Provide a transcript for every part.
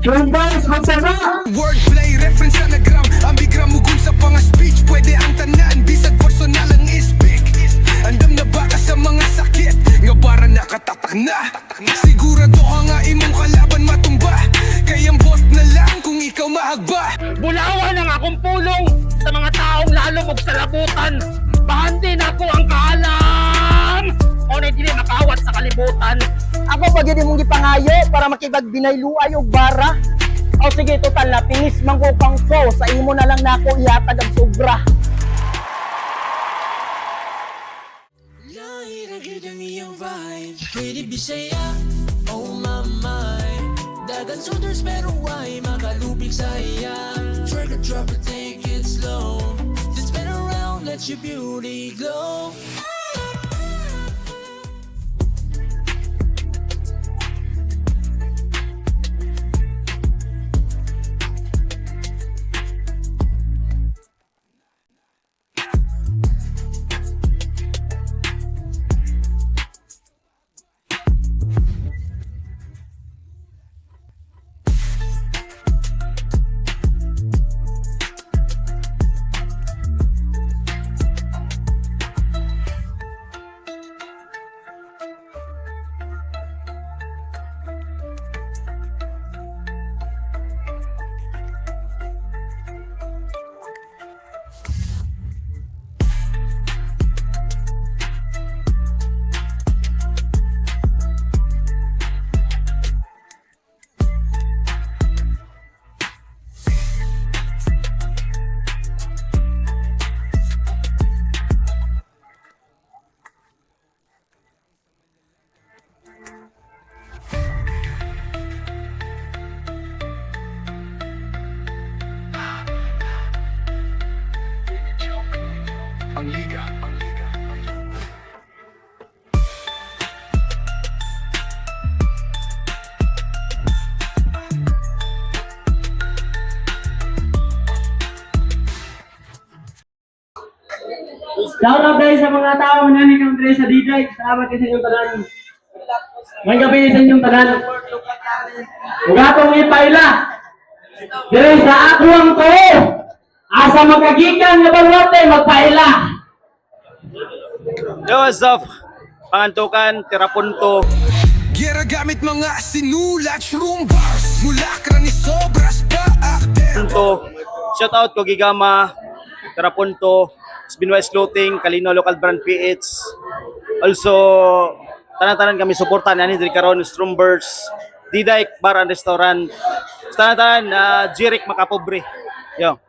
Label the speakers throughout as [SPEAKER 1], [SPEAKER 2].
[SPEAKER 1] Trumbas, magsama!
[SPEAKER 2] Wordplay, reference sa nagram. Ambigram ugol sa panga speech. Pwede ang tanan, bisag personal ang isbik. Andam na baka sa mga sakit. Nga bara nakatatak na. Sigurado ka nga imong kalaban matumba. Kayang bot na lang kung ikaw mahagba.
[SPEAKER 3] Bulawan ang akong pulong sa mga taong lalong og salabutan. Bahandin ako ang kaalam. O na dili makawat sa kalibutan.
[SPEAKER 4] Ako pag yun mong gipangayo para makipagbinayluay og bara. O sige, total na pinis man ko pang flow. Sa imo na lang nako ihatag ang sobra.
[SPEAKER 5] Lahir agad ang iyong vibe. Pretty Bisaya, oh my mind. Dagan shoulders pero why makalupig sa iya. Twerk or drop it, take it slow. Just spin around, let your beauty glow.
[SPEAKER 2] Ang liga.
[SPEAKER 1] Shout out guys sa mga tao na nikang sa DJ. Salamat kayo sa inyong tanan. May gabi sa inyong tanan. Huwag atong ipaila. Dire sa ako ang to. Asa makagikan nga balwate magpaila.
[SPEAKER 6] Yo, what's up? Pangantukan, Tirapunto.
[SPEAKER 2] Gera gamit mga sinulat, shroom bars. Mulakra ni sobras pa akter.
[SPEAKER 6] Punto. Shout out ko Gigama, Tirapunto, Spinwise Clothing, Kalino Local Brand PH. Also, tanan-tanan kami suportan ani diri karon Strumbers, Didaik Bar and Restaurant. Tanan-tanan Jirik Makapobre. Yo.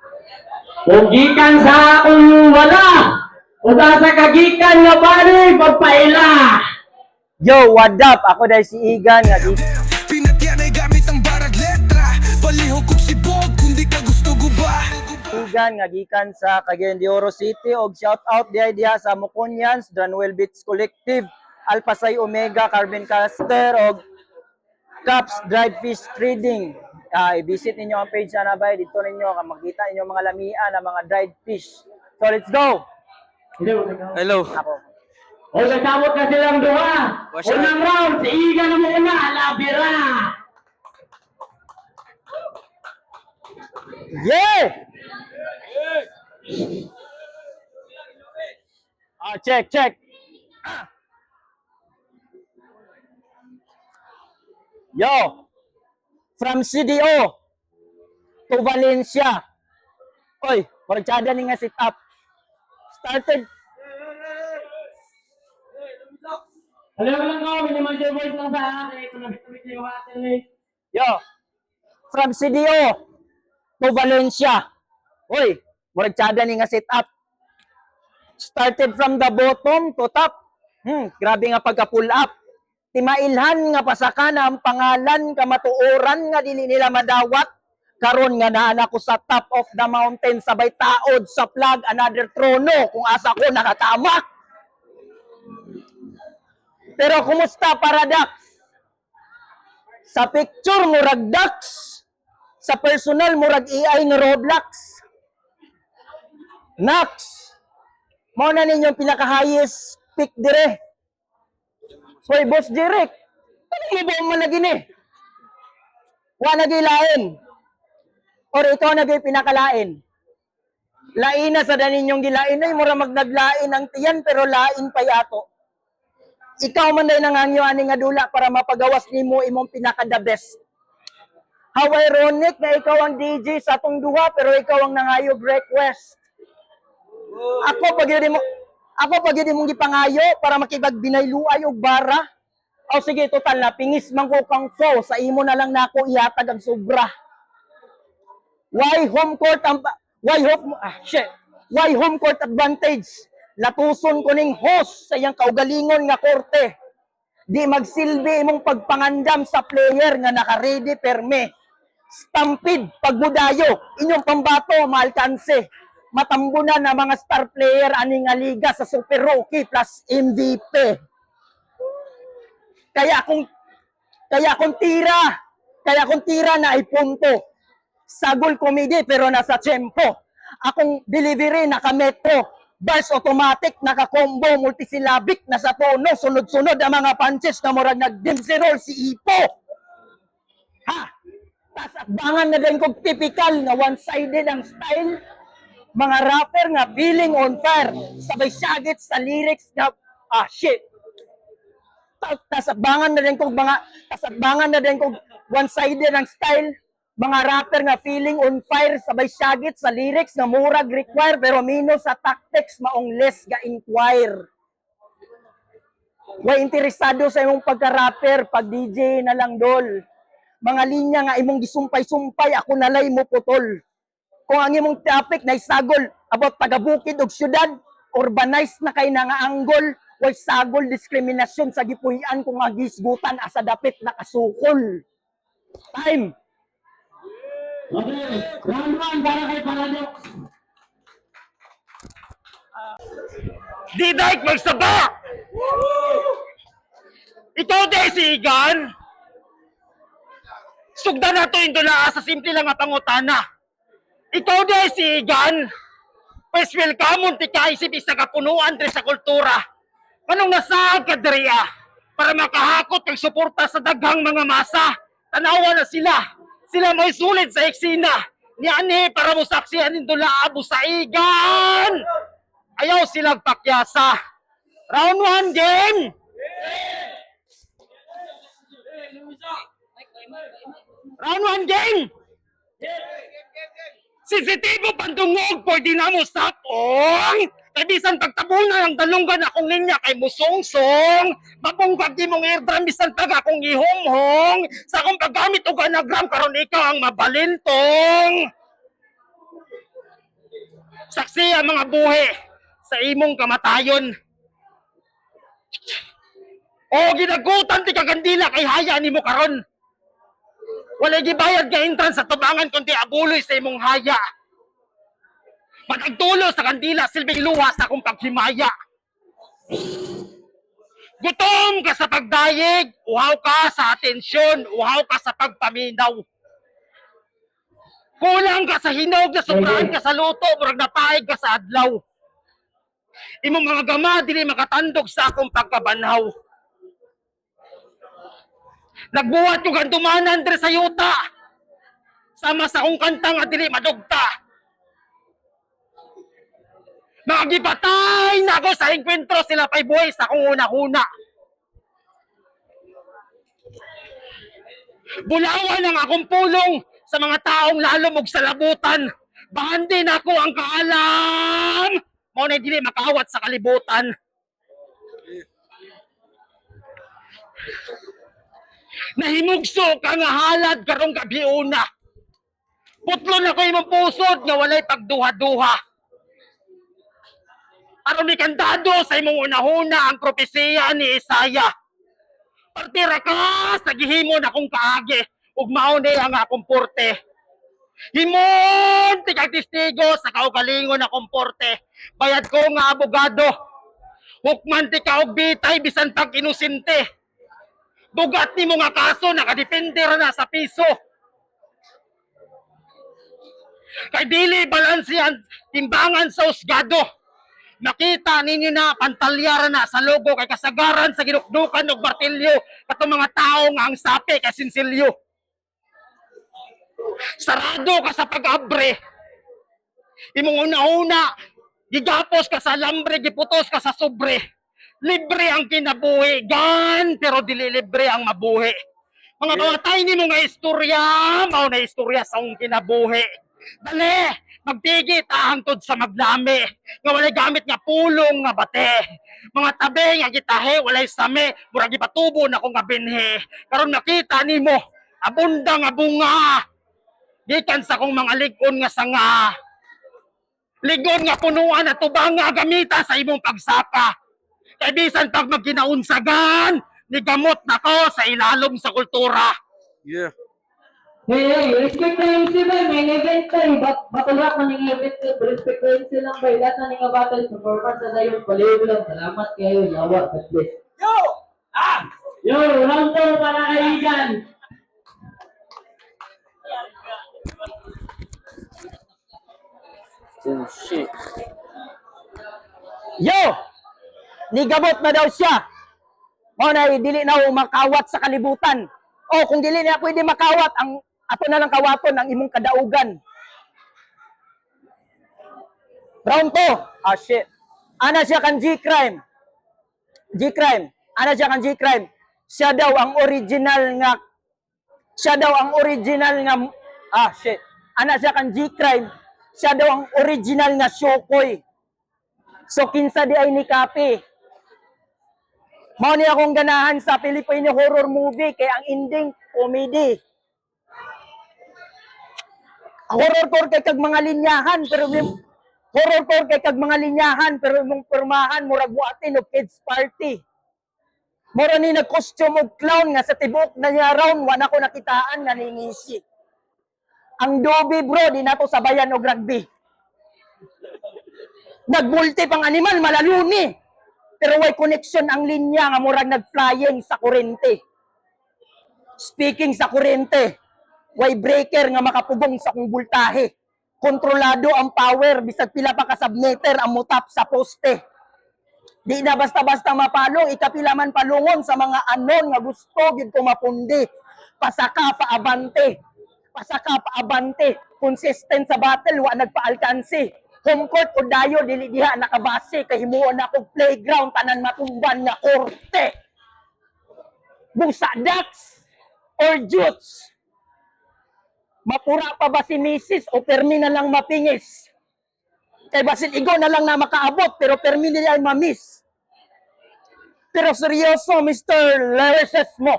[SPEAKER 1] Kung gikan sa akong wala. Uda sa kagikan nga bali magpaila.
[SPEAKER 4] Yo, what up? Ako dahil si Igan nga di.
[SPEAKER 2] Pinatyan ay gamit ang barag letra. Palihog kong sibog kung di ka gusto guba.
[SPEAKER 4] Igan nga gikan sa Cagayan de Oro City og shout out diha sa Moconians, Dranwell Beats Collective, Alpasay Omega Carbon Caster og Caps Dried Fish Trading. I-visit ninyo ang page na nabay dito ninyo makita ninyo mga lamian ng mga dried fish. So let's go.
[SPEAKER 6] Hello.
[SPEAKER 4] Ako.
[SPEAKER 1] O nagkamot ka silang duha.
[SPEAKER 6] Watch out.
[SPEAKER 1] Unang round, si Igan ang muna, labira.
[SPEAKER 4] Yeah! Check. Yo! From CDO to Valencia. Oy, maragtsada ni nga sit up. Started.
[SPEAKER 1] Alam lang ko, minimal your voice lang sa akin. Kung nabit-bit yung atin eh.
[SPEAKER 4] Yo! From CDO to Valencia. Oy, maragtsada ni nga sit up. Started from the bottom to top. Grabe nga pagka-pull up. Timailhan nga pasakana ang pangalan kamatuoran nga dili nila madawat. Karon nga naa ko sa top of the mountain sabay taod sa flag another trono kung asa ko nakatama. Pero kumusta Paradox? Sa picture murag Dax, sa personal murag AI nga Roblox. Nax. Mao na ninyong pinaka-highest pick dire. Hoy, Boss Jeric. Ano mo ba man na gini? Wa nagilain. Or ikaw nagay pinakalain. Lain na sa daninyong gilain ay mura magnaglain ang tiyan pero lain pa yato. Ikaw man day nangangyo ani nga dula para mapagawas nimo imong pinaka-the best. How ironic na ikaw ang DJ sa atong duha pero ikaw ang nangayog request. Ako pag yun mong gipangayo para makipagbinayluay og bara. O sige, total na pingis man ko kang fo sa imo na lang nako ihatag ang sobra. Why home court advantage? Latuson ko ning host sa iyang kaugalingon nga korte. Di magsilbi imong pagpangandam sa player nga naka-ready perme. Stampede, pagbudayo, inyong pambato, maalkanse. Matambunan na mga star player ani nga liga sa Super Rookie plus MVP. Kaya kung tira na ay punto. Sagol komedi pero nasa tempo. Akong delivery naka-metro. Bars automatic, naka-combo, multisyllabic, nasa tono, sunod-sunod ang mga punches na murag nag-dempsey roll si Ipo. Ha? Tas abangan na din kong typical na one-sided ang style. Mga rapper nga feeling on fire. Sabay syagit sa lyrics na, shit. Tas abangan na din kong one-sided ang style. Mga rapper nga feeling on fire, sabay syagit sa lyrics na murag require pero minus sa tactics maong less ga inquire. Way interesado sa imong pagka-rapper, pag DJ na lang dol. Mga linya nga imong gisumpay-sumpay, ako nalay mo putol. Kung ang imong topic na isagol about taga-bukid og syudad, urbanized na kay na nga anggol, way sagol diskriminasyon sa gipuy-an kung agisgutan asa dapit nakasukol. Time.
[SPEAKER 1] Okay, round 1 para kay Paradox.
[SPEAKER 3] Di daig magsaba! Ikaw day si Igan! Sugda na to indula sa simple lang nga pangutana. Ikaw day si Igan! Pwes welcome ti kaisip isa kapunuan tre sa kultura. Anong nasaag ka diriya? Para makahakot kag suporta sa daghang mga masa. Tanawa na sila. Sila may sulit sa eksena. Ni ani para mo saksihan indula abo sa Igan! Ayaw silang pakyasa. Round 1 game! Round 1 game! Sensitibo pandungog, pwede na mo sapong. Kay bisan pagtabol na lang dalunggan akong linya kay musong-song. Mabunggag di mong airdrum bisan pag akong ihumhong. Sa akong paggamit og anagram karon ikaw ang mabalintong. Saksi ang mga buhi sa imong kamatayon. O ginagutan ti kagandila kay haya nimo karon. Walay gibayad nga entrance sa tubangan kundi abuloy sa imong haya. Matagtulo sa kandila silbing luha sa akong paghimaya. Gutom ka sa pagdayeg, uhaw ka sa atensyon, uhaw ka sa pagpaminaw. Kulang ka sa hinog, nasubrahan ka sa luto, murag napaig ka sa adlaw. Imong mga gama, dili makatandog sa akong pagkabanhaw. Nagbuhat yung gandumanan diri sa yuta. Sama sa akong kanta nga dili madugta. Magipatay na ako sa enkwentro sila pa'y buhay sa akong una-una. Bulawan ang akong pulong sa mga taong lalumog sa labutan. Bahandin ako ang kaalam. Mao na dili makawat sa kalibutan. Nahimugso ka nga halad karong gabiuna. Putlon ako imong pusod nga walay pagduha-duha. Aron ni kandado sa imong unahuna ang propesiya ni Isaya. Partira ka sa gihimo na kong kaagi ug mao ni ang akong porte. Himon ti kag testigo sa kaugalingon na komporte. Bayad ko nga abogado. Hukman ti ka og bitay bisan pag inosente. Bugat ni mo nga kaso nakadepende ra na sa piso. Kay dili balansihan timbangan sa usgado. Nakita ninyo na pantalyaran na sa logo kay kasagaran sa ginukdukan og martilyo katong mga tao nga ang sapi kay sinsilyo. Sarado ka sa pag-abre. Imong una-una, gigapos ka sa lambre, giputos ka sa sobre. Libre ang kinabuhi, gan, pero dili libre ang mabuhi. Mga kamatay ni mo nga istorya, mao na istorya sa akong kinabuhi. Dali, magtigi tahangtod sa maglami, nga walay gamit nga pulong nga bate. Mga tabi nga gitahe, walay same, murag ipatubo na ko nga binhe. Karon nakita nimo, abunda nga bunga. Gikan sa kong mga ligon nga sanga. Ligon nga punuan at tubang nga gamita sa imong pagsaka. Kay bisan pag magkinaunsagan, nigamot na ko sa ilalom sa kultura.
[SPEAKER 6] Yeah.
[SPEAKER 1] Hey, respect na yung si Bay, may event tayo. Batulak na ng event, respect na yung silang Bay. Lahat na ng battle, performance na tayo. Paliw lang, salamat kayo, yawa, God bless. Yo, round 2 para kay Igan.
[SPEAKER 4] Oh, shit. Yo! Nigamot na daw siya. Mao na dili na ako makawat sa kalibutan. O kung dili na pwede makawat, ang ato na lang kawaton ang imong kadaugan. Round 2. Ah, shit. Ana siya kan G-Crime. G-Crime. Ana siya kan G-Crime. Siya daw ang original nga ah, shit. Ana siya kan G-Crime. Siya daw ang original nga Shokoy. So kinsa di ay ni Kapi. Mao ni akong ganahan sa Filipino horror movie kay ang ending comedy. Horror core kay kag mga linyahan pero imong permahan murag buhatin og kids party. Mura ni nag-costume og clown nga sa tibuok na niya round wala ko nakitaan nga ningisi. Ang dobi bro di nato sabayan og rugby. Nagbulti pang animal malaluni. Pero way connection ang linya nga murag nag-flying sa kurente. Speaking sa kurente, way breaker nga makapugong sa kung bultahe. Kontrolado ang power, bisag pila pa ka submeter ang mutap sa poste. Di na basta-basta mapalong, ikapila man palungon sa mga anon nga gusto gid ko mapundi. Pasaka pa abante. Consistent sa battle, wa nagpaalkansi. Home court o dayo, dili diha nakabase, kay himuon na akong playground, tanan matumban nga korte. Busa ducks or jutes. Mapura pa ba si Mrs. o permi na lang mapingis? Kay basin igo na lang na makaabot, pero permi nila ay mamiss. Pero seryoso, Mr. Lereses mo.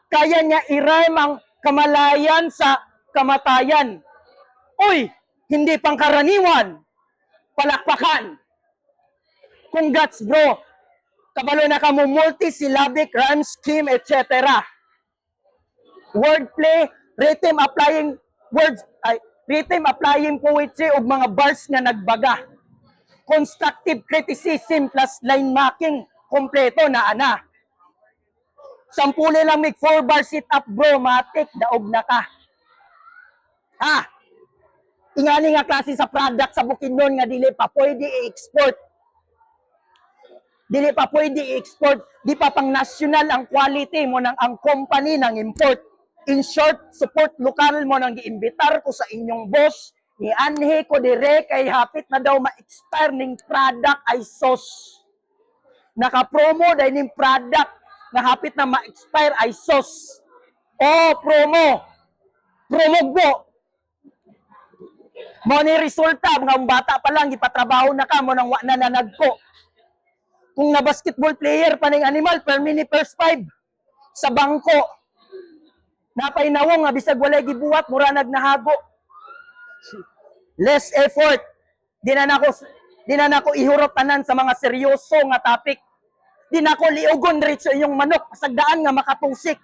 [SPEAKER 4] Kaya niya i-rhyme ang kamalayan sa kamatayan. Uy! Hindi pangkaraniwan. Palakpakan. Congrats bro. Kabalo na ka mo multi-syllabic rhyme scheme, etc. Wordplay, rhythm applying poetry ug mga bars nga nagbaga. Constructive criticism plus line marking, kompleto na ana. Sampuli lang mig 4 bar sit up bro, matik daog na ka. Ha? Ingani nga klase sa product sa Bukidnon nga dili pa pwede i-export. Di pa pang national ang quality mo nang ang company nang import. In short, support lokal mo nang giimbitar ko sa inyong boss. Ni anhi ko dire kay hapit na daw ma-expire ning product ay sauce. Naka-promo dahil ning product na hapit na ma-expire ay sauce. Oh, promo. Promogbo. Mo ni resulta, mga bata pa lang, ipatrabaho na ka mo nang wa na nanagko. Kung na basketball player pa ning animal, per mini first 5 sa bangko. Napay nawong nga bisag walay gibuhat, mura nagnahago. Less effort. Di na nako ihurot tanan sa mga seryoso nga topic. Di nako liugon diretso inyong manok pasagdaan nga makatusik.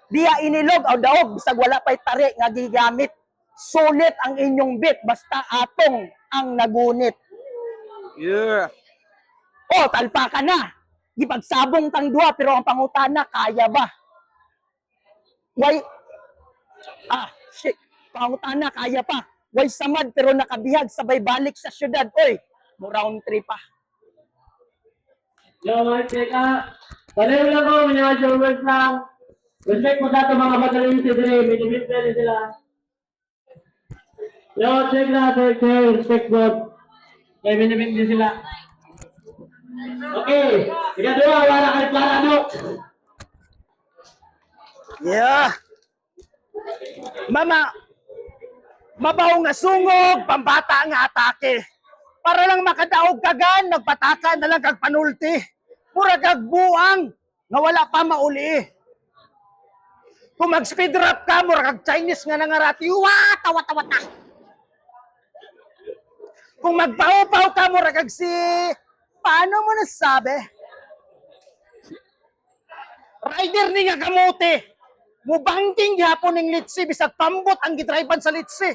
[SPEAKER 4] Diya inilog o daog bisag wala pay tari nga gigamit. Sulit ang inyong bit, basta atong ang nagunit.
[SPEAKER 6] Yeah.
[SPEAKER 4] O, talpa ka na. Gipagsabong tang duha, pero ang pangutana, kaya ba? Shit. Pangutana, kaya pa. Way samad, pero nakabihag, sabay balik sa syudad. Oy, mo round 3 pa.
[SPEAKER 1] Yo, Mike, teka. Paliw lang ko, mga joggers lang. Respect mo sa ito mga magaling si Dre. May dimipel sila. Yo, check na, check. Respect God. Kaya may dimipel sila. Okay. Ikadua, wala kay Plano.
[SPEAKER 3] Yeah. Mama, mabaw nga sungog, pambata nga atake. Para lang makadaog kagan, nagpataka na lang kag panulti. Mura kag buang, nga wala pa mauli. Kung mag-speed rap ka, mura kag Chinese nga nangarati, wata, wata, wata. Kung magpaupaw ka, mura kag si... Paano mo nasabi? Rider ni nga kamote. Mubangking gihapon ng litsi, bisag pambot ang gidriban sa litsi.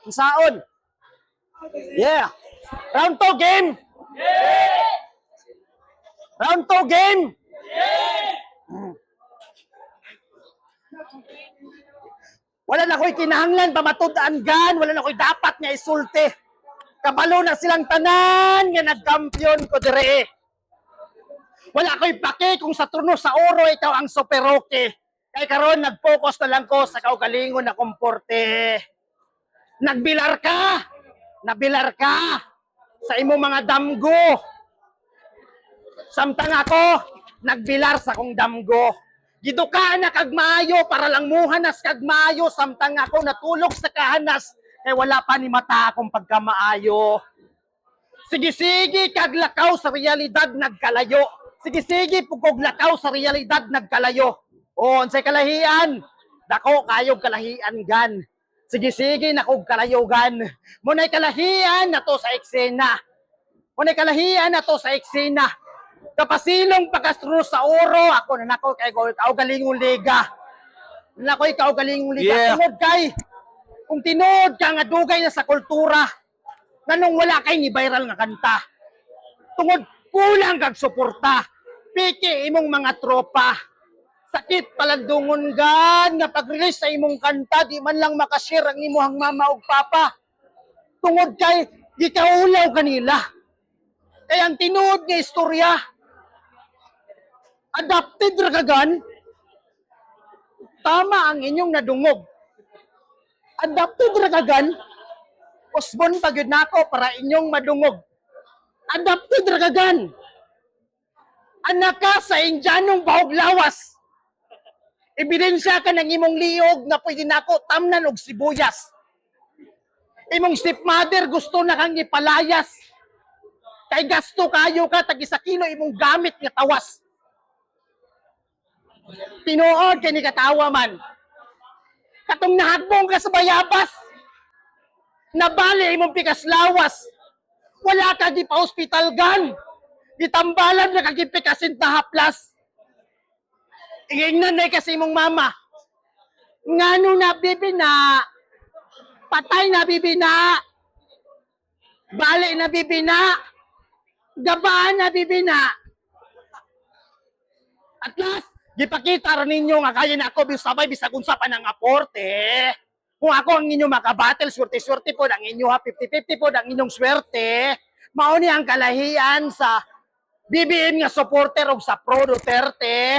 [SPEAKER 3] Ang saon. Yeah. Round 2 game. Round 2 game. Wala na ko'y kinahanglan, pamatudaan gan. Wala na ko'y dapat nga isulti. Kabalo na silang tanan nga nagkampiyon ko dire. Wala ko'y pake kung sa turno sa oro ikaw ang superoke. Kay karon nag-focus na lang ko sa kaugalingon na komporte. Nagbilar ka! Nabilar ka! Sa imong mga damgo. Samtang ako, nagbilar sa kong damgo. Giduka na kag maayo para lang muhanas kag maayo. Samtang ako natulog sa kahanas. Kay wala pa ni mata akong pagkamaayo. Sige-sige kag lakaw sa realidad nagkalayo. Sige-sige pugog lakaw sa realidad nagkalayo. O, unsay kalahian? Dako kayog kalahian gan. Sige-sige nakog kalayo gan. Munay kalahian na to sa eksena. Munay kalahian na to sa eksena. Kapasilong pagkastro sa oro, ako na nako kay ikaw galingong liga. Nako ikaw galingong liga.
[SPEAKER 6] Yeah.
[SPEAKER 3] Tungod kay kung tinuod ka nga dugay na sa kultura, nganong wala kay ni viral nga kanta. Tungod kulang kag suporta. Piki imong mga tropa. Sakit palandungon gan nga pag-release sa imong kanta, di man lang makashare ang imuhang mama ug papa. Tungod kay gikaulaw kanila. Kaya ang tinuod nga istorya, adapted ra kagan, tama ang inyong nadungog. Adapted ra kagan, usbon pagyud nako para inyong madungog. Adapted ra kagan. Anak ka sa Indianong bahog lawas. Ebidensya ka ng imong liog na pwede nako tamnan og sibuyas. Imong stepmother gusto na kang ipalayas. Kay gasto kayo ka tag 1 kilo imong gamit nga tawas. Tinuod kay ni katawa man. Katong nahagbong ka sa bayabas. Nabali imong pikas lawas. Wala ka di pa hospital gan. Gitambalan na kagipikasin ta haplas. Ingingnan na kasi imong mama. Ngano na bibina. Patay na bibina. Bali na bibina. Gabaan na bibina. At last, gipakita rin ninyo nga kaya na ako bisabay bisag unsa pa ng aporte. Kung ako ang inyong makabattle, swerte-swerte po ang inyo ha, 50-50 po ang inyong swerte. Mauni ang kalahian sa BBM nga supporter o sa Pro Duterte.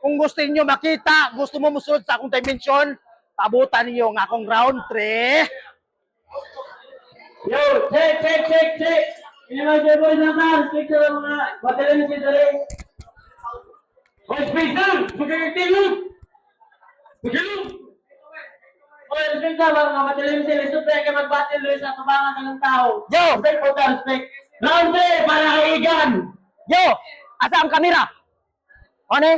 [SPEAKER 3] Kung gusto niyo makita, gusto mo musunod sa akong dimension, pabutan niyo ang akong round 3.
[SPEAKER 1] Yo, check. Ini mga boys na ka. Respect sa mga magaling si Dre. Oh, space lang! Magkakagting lang! Magaling! Oh, respect ka mga magaling sila. Siyempre ka mag-battle doon sa kabangan ka ng tao.
[SPEAKER 3] Yo!
[SPEAKER 1] Respect po ka, respect. Round 3 para kay Igan!
[SPEAKER 4] Yo, asa ang kamera? One?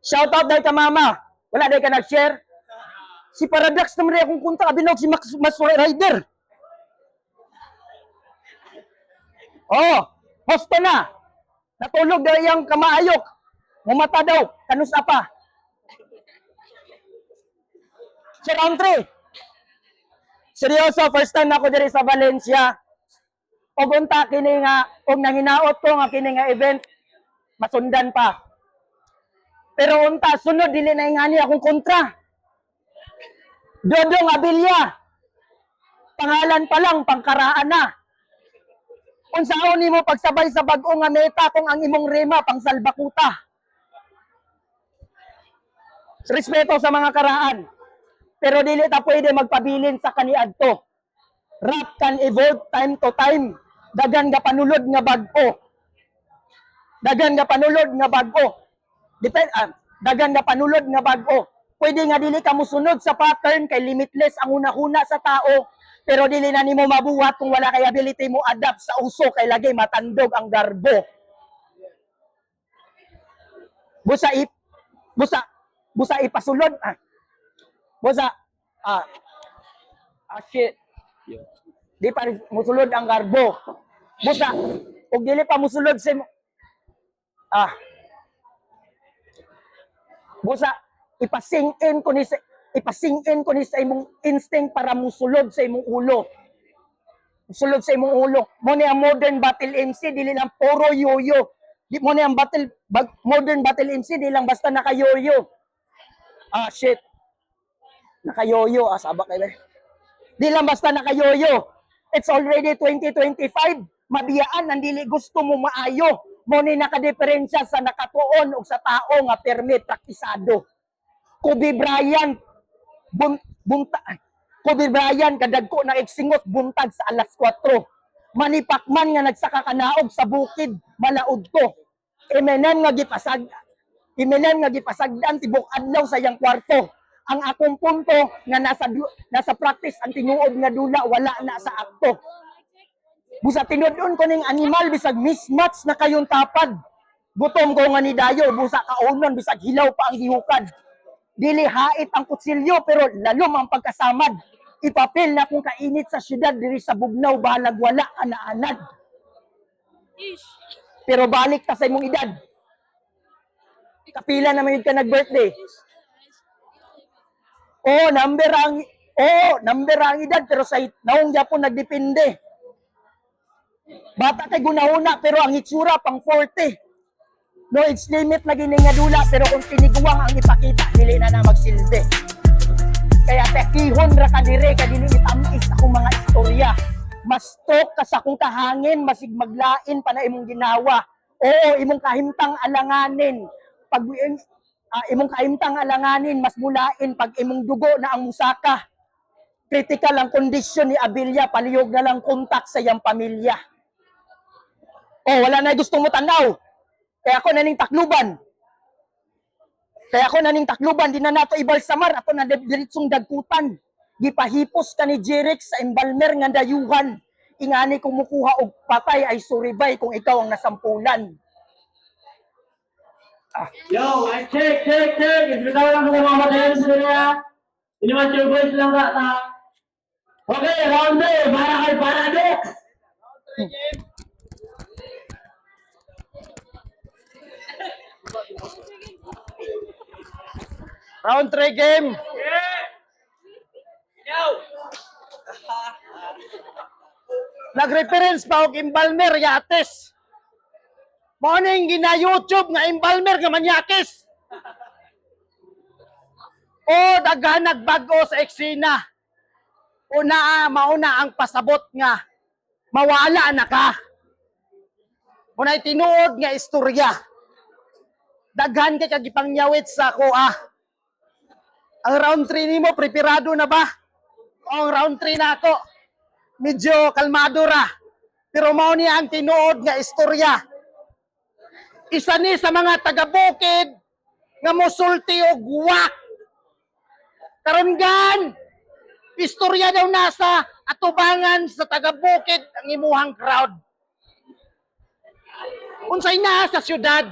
[SPEAKER 4] Shout out dahil ka mama. Wala dahil ka nag-share. Si Paradox naman rin akong kunta. Abinog si Mas Rider. Oh, hosto na. Natulog daw yung kamaayok. Mumata daw. Kanus apa. Si round 3. Seryoso, first time ako diri sa Valencia. Og unta kini nga og nanginaot ko nga kini nga event masundan pa. Pero unta sunod dili na ingani akong kontra. Dodong Abilia. Pangalan pa lang pangkaraan na. Unsaon nimo pagsabay sa bag-o nga meta kung ang imong rema pang salbakuta. Respeto sa mga karaan. Pero dili ta pwede magpabilin sa kaniadto. Rap can evolve time to time. Dagan nga panulod nga bag-o. Dagan nga panulod nga bag-o. Dagan nga panulod nga bag-o. Pwede nga dili ka musunod sa pattern kay limitless ang una-una sa tao, pero dili na nimo mabuhat kung wala kay ability mo adapt sa uso kay lagi matandog ang garbo. Busa ipasulod. Shit. Di pa rin musulod ang garbo. Busa, kung dili pa musulod sa busa, ipasing-in ko ni sa imong instinct para musulod sa imong ulo. Musulod sa imong ulo. Mo ni ang modern battle MC, dili lang puro yoyo. Di mo ni ang modern battle MC, di lang basta nakayoyo. Shit. Nakayoyo, sabak kayo. Di lang basta nakayoyo. It's already 2025. Mabiyaan, ang dili gusto mo maayo. Mo ni nakadeferensya sa nakatuon o sa tao nga permit praktisado. Kobe Bryant, Kobe Bryant, kadagko na eksingot buntag sa alas 4. Manny Pacman nga nagsaka kanaog sa bukid, malaod to. Eminem nga gipasagdan tibok adlaw sa iyang kwarto. Ang akong punto nga nasa practice ang tinuod nga dula wala na sa akto. Busa tinudon ko ning animal bisag mismatch na kayong tapad. Gutom ko nga ni dayo busa kaunon bisag hilaw pa ang gihukad. Dili hait ang kutsilyo pero lalom ang pagkasamad. Ipapil na kung kainit sa syudad diri sa bugnaw bahalag wala anaanad. Pero balik ta sa imong edad. Kapila naman yun ka nag-birthday. Number ang edad pero sa naong Japon nagdepende. Bata kay gunahuna pero ang itsura pang 40. No age limit na gini nga dula pero kung tiniguang ang ipakita dili na magsilbi. Kaya tekihon ra ka dire ka dili itamis akong mga istorya. Mas tok ka sa kung kahangin masig maglain pa na imong ginawa. Oo, imong kahimtang alanganin. Pag imong kahimtang alanganin mas mulain pag imong dugo na ang musaka. Critical ang kondisyon ni Abilia, palihog na lang kontak sa iyang pamilya. Wala na gustong mo tanaw. Kaya ako naning takluban, di na nato ibalsamar, ako na diritsong dagkutan. Gipahipos ka ni Jirex sa embalmer nga dayuhan. Ingani kung mukuha og patay ay suribay kung ikaw ang nasampulan.
[SPEAKER 1] Yo, mic check. Isbitaw lang mga matayan sa nila. Inuman your voice lang ta. Okay, round 2. Para kay Paradox.
[SPEAKER 3] Round 3 game. Nag-reference pa og Imbalmer Yates. Morning gina YouTube nga Imbalmer nga Manyakis. Daghan nagbago sa eksena. Mauna ang pasabot nga mawala na ka. Unay tinuod nga istorya. Daghan kay kagipangyawit sa kuha. Ang round 3 nimo preparado na ba? Ang round 3 na ako. Medyo kalmado ra. Pero mao niya ang tinuod nga istorya. Isa ni sa mga taga-bukid nga mosulti og wak. Karon gan, istorya daw nasa atubangan sa taga-bukid ang imuhang crowd. Unsay na sa syudad.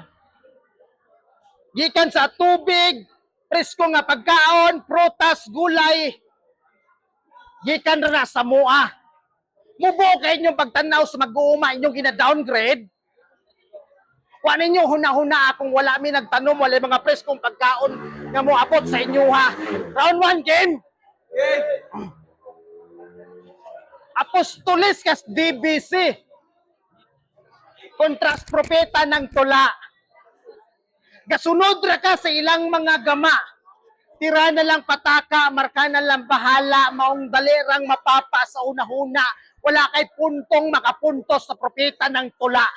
[SPEAKER 3] Gikan sa tubig, presko nga pagkaon, prutas, gulay. Gikan ra sa mua. Mubo kay inyong pagtanaw sa mag-uuma inyong gina-downgrade. Wa ninyo huna-huna kung wala mi nagtanom wala mga preskong pagkaon nga moabot sa inyo ha. Round 1 game. Apostolis kas DBC. Kontras propeta ng tula. Gasunod ra ka sa ilang mga gama. Tira na lang pataka, marka na lang bahala, maong dalirang mapapa sa una-huna. Wala kay puntong makapuntos sa propeta ng tula.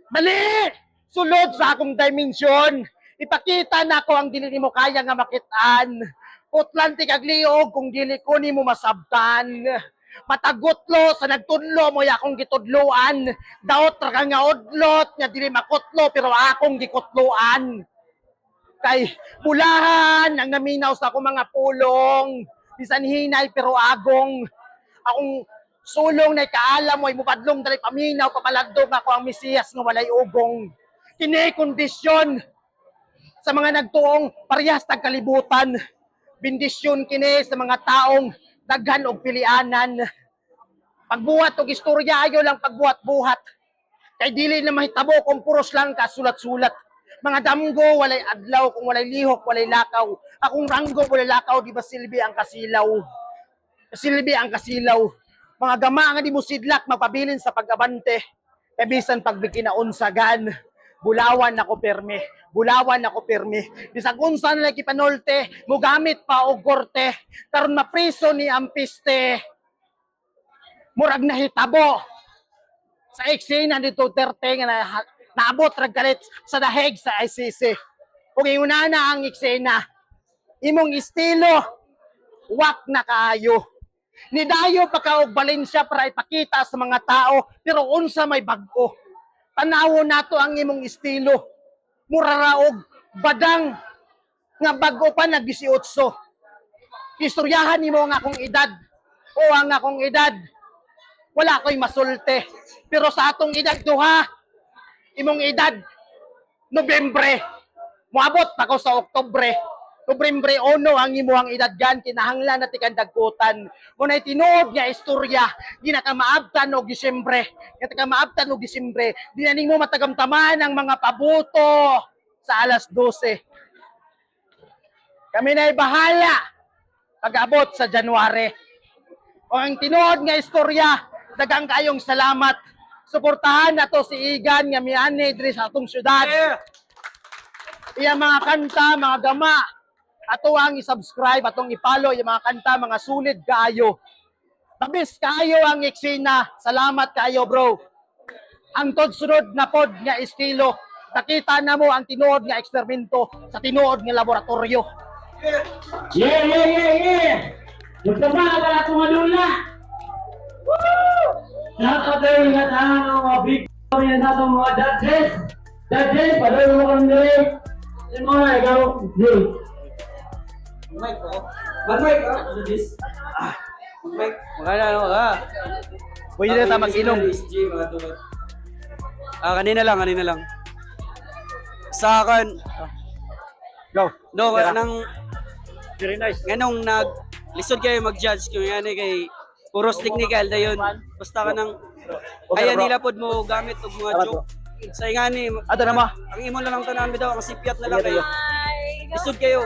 [SPEAKER 3] Mali! Sulod sa akong dimension. Ipakita na ko ang dili nimo kaya nga makitaan. Putlan ti kagliog kung dili ko nimo masabtan. Matagutlo sa nagtudlo mo ya akong gitudloan. Daot ra ka nga udlot nga dili makutlo pero akong gikutloan. Kay bulahan ang naminaw sa akong mga pulong. Bisan hinay pero agong. Akong sulong na kaalam mo ay mupadlong dali paminaw papalagdog ako ang Mesiyas nga walay ugong. Kini kondisyon sa mga nagtuong parehas tag kalibutan. Bendisyon kini sa mga taong daghan og pilianan. Pagbuhat og istorya ayo lang pagbuhat-buhat. Kay dili na mahitabo kung puros lang ka sulat-sulat. Mga damgo walay adlaw kung walay lihok walay lakaw. Akong ranggo walay lakaw di ba silbi ang kasilaw. Silbi ang kasilaw. Mga gama nga di mo sidlak magpabilin sa pag-abante. E bisan pagbikinaunsagan. Bulawan ako perme. Bulawan ako perme. Bisag unsa na lagi panolte, mugamit pa og korte. Karon mapriso ni Ampiste. Murag nahitabo. Sa eksena ni Duterte nga naabot rag kalit sa daheg sa ICC. Ug una na ang eksena. Imong estilo wak na kaayo. Nidayo pa ka og Valencia para ipakita sa mga tao pero unsa may bag-o. Tanawon nato ang imong estilo. Mura raog badang nga bag-o pa nag 18. Istoryahan nimo nga akong edad. O ang akong edad. Wala ko'y masulte. Pero sa atong edad duha, imong edad Nobyembre. Moabot pa ko sa Oktubre. Nobyembre 1 ang imuhang edad gan kinahanglan na tikan dagkutan. Munay tinuod nga istorya, di na ka maabtan og Disyembre. Di ka maabtan og Disyembre. Di na nimo matagamtaman ang mga pabuto sa alas 12. Kami na'y bahala pag-abot sa January. O ang tinuod nga istorya, dagang kayong salamat. Suportahan na to si Igan nga miani diri sa atong syudad. Iya mga kanta, mga gama, ato ang i-subscribe, atong i-follow yung mga kanta, mga sulit kaayo. Tabis kaayo ang eksena. Salamat kaayo, bro. Ang sunod na pod nga estilo, nakita na mo ang tinuod nga eksperimento sa tinuod nga laboratorio.
[SPEAKER 1] Yeah! Gusto ba ka pala itong adula? Woo! Dapat ay ingatan ang mga big yan sa itong mga judges. Judges, padayo mo kami dali. Yung mga ikaw, Jay.
[SPEAKER 7] Mike po. Mike po. Ano this? Mike. Makala ka.
[SPEAKER 6] Pwede na tayo mag-inom.
[SPEAKER 7] SG, mga tumat. Kanina lang. Sa akin,
[SPEAKER 6] Go.
[SPEAKER 7] no, nang
[SPEAKER 6] Very nice.
[SPEAKER 7] nganong lisod kayo mag-judge kung yan kay puros technical na yun. Basta ka nang kaya nila pod mo gamit og mga joke. Sa ingani,
[SPEAKER 6] Ato na mo.
[SPEAKER 7] ang imo na lang tanan bitaw ang sipiat na lang kayo. Lisod kayo.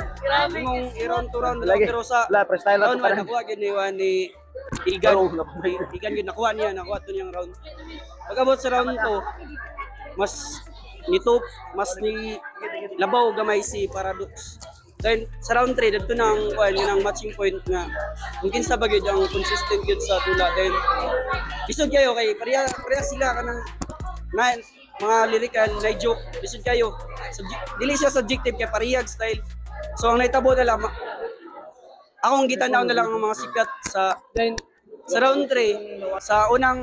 [SPEAKER 7] Imong i-round to round lang
[SPEAKER 6] Lagi.
[SPEAKER 7] pero sa
[SPEAKER 6] Wala, freestyle na
[SPEAKER 7] round
[SPEAKER 6] to
[SPEAKER 7] 1
[SPEAKER 6] pa
[SPEAKER 7] nakuha gid ni Igan. Igan gid nakuha niya tong round. Pag-abot sa round 2, mas mas ni labaw gamay si Paradox. Then sa round 3 dito nang yun ang matching point nga kung kinsa ba gyud ang consistent gyud sa tula. Then lisod kayo kay pareha sila kanang na mga lyrical na joke lisod kayo. Dili siya subjective kay parehag style. So ang naitabo na lang akong gitanaw na lang ang mga sikat sa round 3 sa una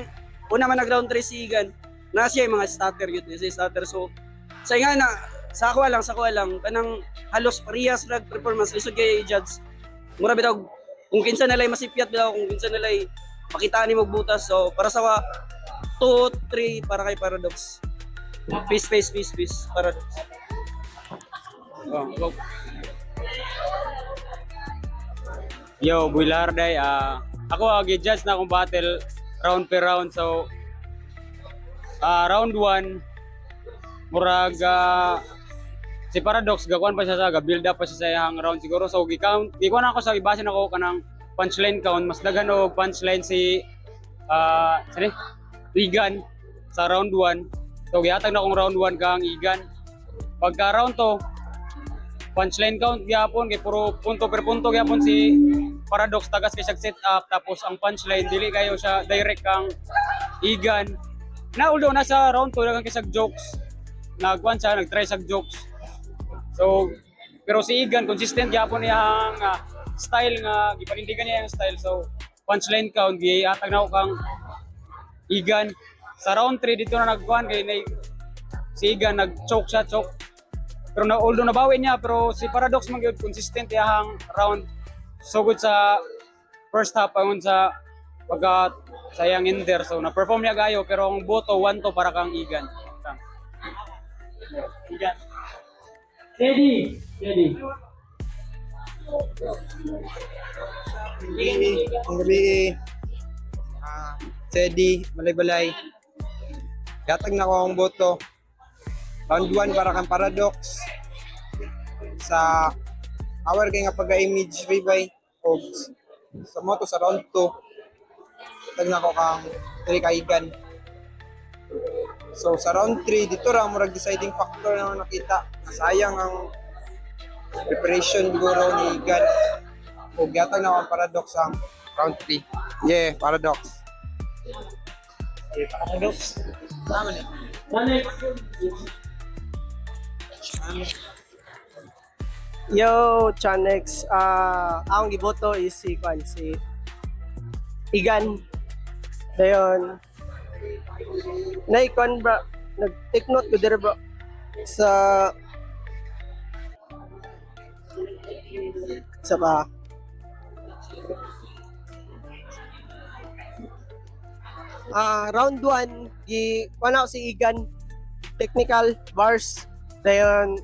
[SPEAKER 7] man nag round 3 si Igan na siya yung mga starter yun si starter. So sa nga na sa ako lang kanang halos parehas rag performance lisod kay judge mura bitaw kung kinsa nalay masipyat bitaw kung kinsa nalay pakitaan ni magbutas. So para sa 2 3 para kay Paradox. Peace Paradox. Go.
[SPEAKER 8] Yo, Builarday, ako gi-judge na akong battle round per round. So round 1 murag si Paradox gakuan pa siya sa build up pa siya sa iyang round siguro. So gi-count ako sa ibase nako kanang punchline count mas daghan og punchline si Igan sa round 1. So gihatag na akong round 1 kang Igan. Pagka round 2 punchline count gyapon kay puro punto per punto gyapon si Paradox tagas kay siya set up tapos ang punchline dili kayo siya direct kang Igan. Na although nasa round 2 daghang kay siya jokes. Nagkuan siya nagtry siya jokes. So pero si Igan consistent gyapon niya ang style nga gipanindigan niya ang style. So punchline count giatag na ko kang Igan sa round 3 dito na nagkuhan kay si Igan nag-choke siya, choke. Pero although nabawi niya, pero si Paradox man gyud consistent yang round. So good sa first half ayun sa pagka sayang in there. So na-perform niya gayo pero ang boto 1-2 para kang Igan.
[SPEAKER 1] Steady.
[SPEAKER 9] Ang gabi, Teddy, balay-balay. Yatag na ko ang boto. Round 1 para kang Paradox. Sa hour kay nga pag-image ribay o sa moto sa round 2. Yatag na ko kang Tri Kaigan. So sa round 3, dito ra murag deciding factor na nakita. Sayang ang preparation siguro ni Igan. O yatag na ko ang Paradox ang round 3. Yeah, Paradox.
[SPEAKER 1] Balik.
[SPEAKER 10] Yo, Chanex. Ang giboto is si Igan. Dayon. Naikon bro. Nag-take note ko dire bro. Sa pa. Round 1, kuha ko si Igan. Technical, bars. Dayon,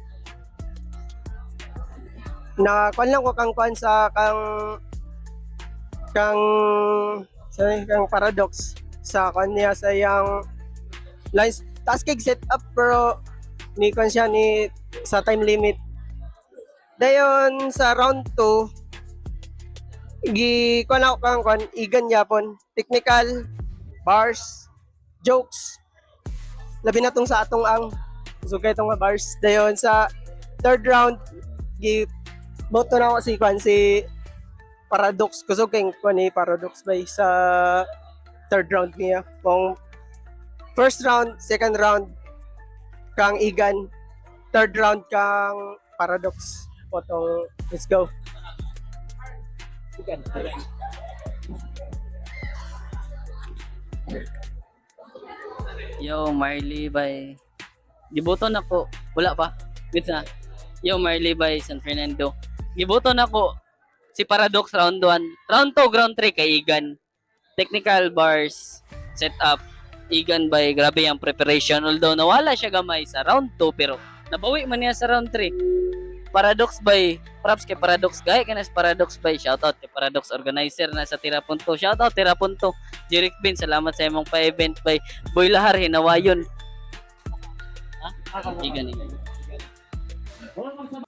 [SPEAKER 10] kuha lang ko kang sa kang Paradox. Sa kanya sa yung lines, tasking setup pero ni kuha siya ni sa time limit. Dayon, sa round 2, kuha lang ko kang Igan yapon. Technical, bars, jokes, labi na tong sa atong ang sugay itong bars. Dayon sa third round, boto na ako si Paradox. Kusog kayong ni Paradox by sa third round niya. Kung first round, second round, kang Igan. Third round, kang Paradox. Potong, let's go. Igan.
[SPEAKER 11] Yo, Marley by... Giboto na ko. Wala pa. Wait na. Yo, Marley by San Fernando. Giboto na ko si Paradox round 1. Round 2, round 3 kay Igan. Technical bars, setup. Igan by grabe ang preparation. Although nawala siya gamay sa round 2 pero nabawi man niya sa round 3. Paradox by, props kay Paradox. Gaya ka na sa Paradox by. Shoutout kay Paradox organizer na sa Tira Punto. Shoutout Tira Punto. Jeric Bin, salamat sa imong pa-event by Boy Lahar, Hinawayon. Ha? Igan.
[SPEAKER 1] Wala